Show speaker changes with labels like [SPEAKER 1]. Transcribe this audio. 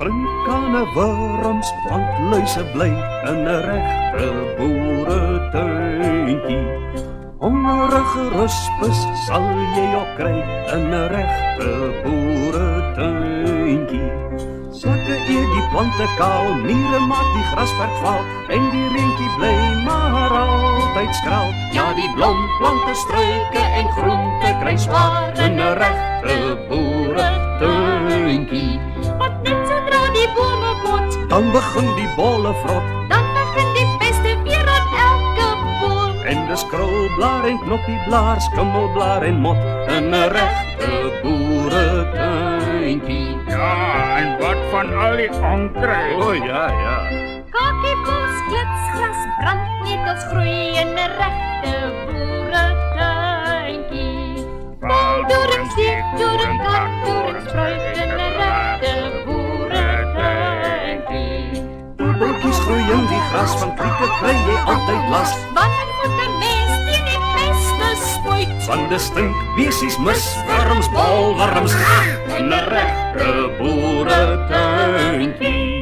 [SPEAKER 1] Sprinkane wurms, plantluise bly in 'n regte boeretuintjie. Hongerige ruspes sal jy ook kry in 'n regte boeretuintjie. Slakke eet die plante kaal, mure maak die grasperk vaal en die reentjie bly maar altyd skraal. Ja, die blomplante, struike en groente kry swaar in 'n regte boeretuintjie.
[SPEAKER 2] Want net sodra die bome bot,
[SPEAKER 1] Dan begin die bolle vrot
[SPEAKER 2] dan begin die peste weer aan elke boom.
[SPEAKER 1] en dis krulblaar en knoppieblaar, skimmelblaar en mot in 'n regte boeretuintjie.
[SPEAKER 3] Ja, en wat van al die onkruid?
[SPEAKER 1] O ja, ja.
[SPEAKER 2] Kakiebos, klitsgras, brandnetels groei in 'n regte boeretuintjie. Doorings, deurings, kakdoorings, spruit in 'n regte boeretuintjie.
[SPEAKER 1] Boeltjies groei in die gras, van krieke kry jy altyd las.
[SPEAKER 2] Wanneer moet 'n mens teen die peste spuit?
[SPEAKER 1] Van die stinkbesies, miswurms, bolwurms, in 'n regte boeretuintjie.